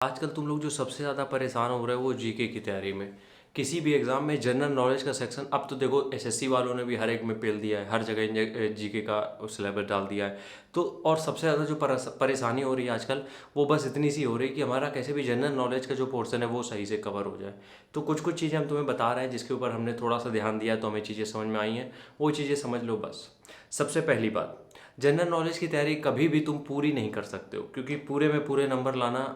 आजकल तुम लोग जो सबसे ज़्यादा परेशान हो रहे हो वो जीके की तैयारी में। किसी भी एग्ज़ाम में जनरल नॉलेज का सेक्शन, अब तो देखो एसएससी वालों ने भी हर एक में पेल दिया है, हर जगह जीके का सिलेबस डाल दिया है। तो और सबसे ज़्यादा जो परेशानी हो रही है आजकल, वो बस इतनी सी हो रही है कि हमारा कैसे भी जनरल नॉलेज का जो पोर्शन है वो सही से कवर हो जाए। तो कुछ कुछ चीज़ें हम तुम्हें बता रहे हैं जिसके ऊपर हमने थोड़ा सा ध्यान दिया तो हमें चीज़ें समझ में आई हैं, वो चीज़ें समझ लो बस। सबसे पहली बात, जनरल नॉलेज की तैयारी कभी भी तुम पूरी नहीं कर सकते हो, क्योंकि पूरे में पूरे नंबर लाना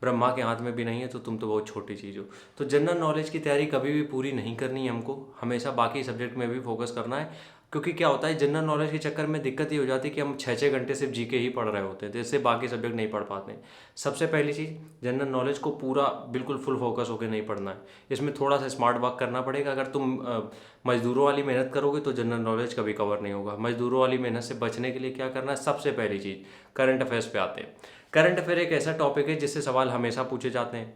ब्रह्मा के हाथ में भी नहीं है, तो तुम तो बहुत छोटी चीज़ हो। तो जनरल नॉलेज की तैयारी कभी भी पूरी नहीं करनी है हमको, हमेशा बाकी सब्जेक्ट में भी फोकस करना है। क्योंकि क्या होता है, जनरल नॉलेज के चक्कर में दिक्कत ये हो जाती है कि हम 6-6 घंटे सिर्फ जीके ही पढ़ रहे होते हैं, तो इससे बाकी सब्जेक्ट नहीं पढ़ पाते हैं। सबसे पहली चीज़, जनरल नॉलेज को पूरा बिल्कुल फुल फोकस होकर नहीं पढ़ना है, इसमें थोड़ा सा स्मार्ट वर्क करना पड़ेगा। अगर तुम मज़दूरों वाली मेहनत करोगे तो जनरल नॉलेज कभी कवर नहीं होगा। मज़दूरों वाली मेहनत से बचने के लिए क्या करना है, सबसे पहली चीज़ करंट अफेयर्स पे आते हैं। करंट अफेयर एक ऐसा टॉपिक है जिससे सवाल हमेशा पूछे जाते हैं,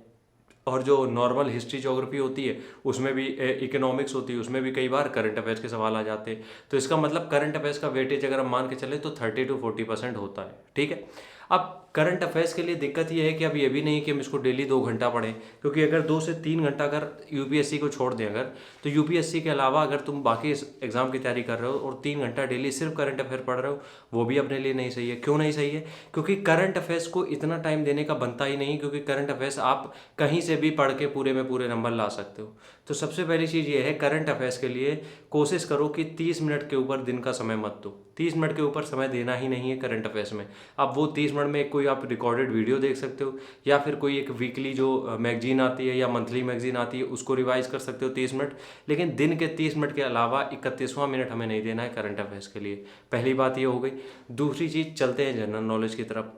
और जो नॉर्मल हिस्ट्री ज्योग्राफी होती है उसमें भी, इकोनॉमिक्स होती है उसमें भी कई बार करंट अफेयर्स के सवाल आ जाते हैं। तो इसका मतलब करंट अफेयर्स का वेटेज अगर हम मान के चले तो 30 to 40% होता है, ठीक है। अब करंट अफेयर्स के लिए दिक्कत ये है कि अब ये भी नहीं कि हम इसको डेली 2 घंटा पढ़ें, क्योंकि अगर 2 से 3 घंटा अगर यूपीएससी को छोड़ दें अगर, तो यूपीएससी के अलावा अगर तुम बाकी एग्जाम की तैयारी कर रहे हो और 3 घंटा डेली सिर्फ करंट अफेयर पढ़ रहे हो, वो भी अपने लिए नहीं सही है। क्यों नहीं सही है? क्योंकि करंट अफेयर्स को इतना टाइम देने का बनता ही नहीं, क्योंकि करंट अफेयर्स आप कहीं से भी पढ़ के पूरे में पूरे नंबर ला सकते हो। तो सबसे पहली चीज़ ये है, करंट अफेयर्स के लिए कोशिश करो कि 30 मिनट के ऊपर दिन का समय मत दो। 30 मिनट के ऊपर समय देना ही नहीं है करंट अफेयर्स में। अब वो 30 मिनट में कोई आप रिकॉर्डेड वीडियो देख सकते हो, या फिर कोई एक वीकली जो मैगजीन आती है या मंथली मैगजीन आती है उसको रिवाइज कर सकते हो 30 मिनट। लेकिन दिन के 30 मिनट के अलावा 31वां मिनट हमें नहीं देना है करंट अफेयर्स के लिए। पहली बात ये हो गई। दूसरी चीज़, चलते हैं जनरल नॉलेज की तरफ।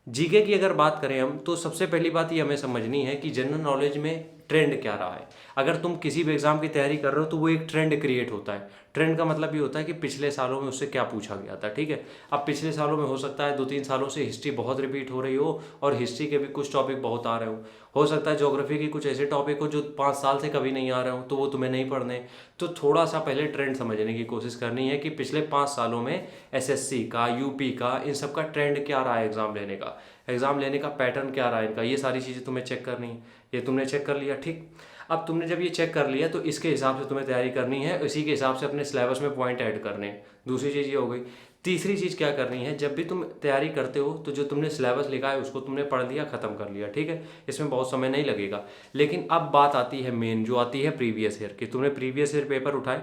जीके की अगर बात करें हम, तो सबसे पहली बात ये हमें समझनी है कि जनरल नॉलेज में ट्रेंड क्या रहा है। अगर तुम किसी भी एग्जाम की तैयारी कर रहे हो तो वो एक ट्रेंड क्रिएट होता है। ट्रेंड का मतलब ये होता है कि पिछले सालों में उससे क्या पूछा गया था, ठीक है। अब पिछले सालों में हो सकता है 2-3 सालों से हिस्ट्री बहुत रिपीट हो रही हो, और हिस्ट्री के भी कुछ टॉपिक बहुत आ रहे हो सकता है ज्योग्राफी की कुछ ऐसे टॉपिक हो जो 5 साल से कभी नहीं आ रहे हो, तो वो तुम्हें नहीं पढ़ने। तो थोड़ा सा पहले ट्रेंड समझने की कोशिश करनी है कि पिछले 5 सालों में एसएससी का, यूपी का, इन सब का ट्रेंड क्या रहा है, एग्ज़ाम लेने का पैटर्न क्या रहा है इनका, ये सारी चीज़ें तुम्हें चेक करनी है। ये तुमने चेक कर लिया, ठीक। अब तुमने जब ये चेक कर लिया तो इसके हिसाब से तुम्हें तैयारी करनी है, इसी के हिसाब से अपने सिलेबस में पॉइंट ऐड करने हैं। दूसरी चीज़ ये हो गई। तीसरी चीज़ क्या करनी है, जब भी तुम तैयारी करते हो तो जो तुमने सिलेबस लिखा है उसको तुमने पढ़ लिया, ख़त्म कर लिया, ठीक है। इसमें बहुत समय नहीं लगेगा। लेकिन अब बात आती है मेन, जो आती है प्रीवियस ईयर की। तुमने प्रीवियस ईयर पेपर उठाए,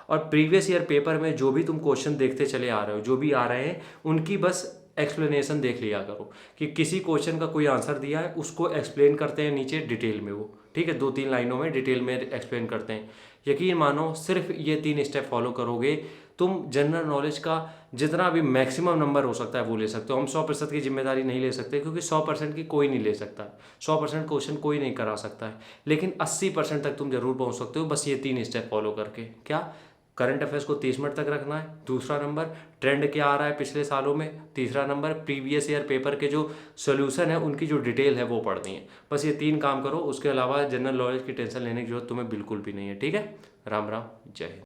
और प्रीवियस ईयर पेपर में जो भी तुम क्वेश्चन देखते चले आ रहे हो, जो भी आ रहे हैं उनकी बस एक्सप्लेनेशन देख लिया करो, कि किसी क्वेश्चन का कोई आंसर दिया है उसको एक्सप्लेन करते हैं नीचे डिटेल में वो, ठीक है। 2-3 लाइनों में डिटेल में एक्सप्लेन करते हैं। यकीन मानो, सिर्फ ये 3 स्टेप फॉलो करोगे, तुम जनरल नॉलेज का जितना भी मैक्सिमम नंबर हो सकता है वो ले सकते हो। हम 100% की जिम्मेदारी नहीं ले सकते, क्योंकि 100% की कोई नहीं ले सकता है, 100% क्वेश्चन कोई नहीं करा सकता है। लेकिन 80% तक तुम जरूर पहुंच सकते हो, बस ये 3 स्टेप फॉलो करके। क्या? करंट अफेयर्स को 30 मिनट तक रखना है। दूसरा नंबर, ट्रेंड क्या आ रहा है पिछले सालों में। तीसरा नंबर, प्रीवियस ईयर पेपर के जो सोल्यूशन है उनकी जो डिटेल है वो पढ़नी है। बस ये 3 काम करो, उसके अलावा जनरल नॉलेज की टेंशन लेने की जरूरत तुम्हें बिल्कुल भी नहीं है, ठीक है। राम राम, जय हिंद।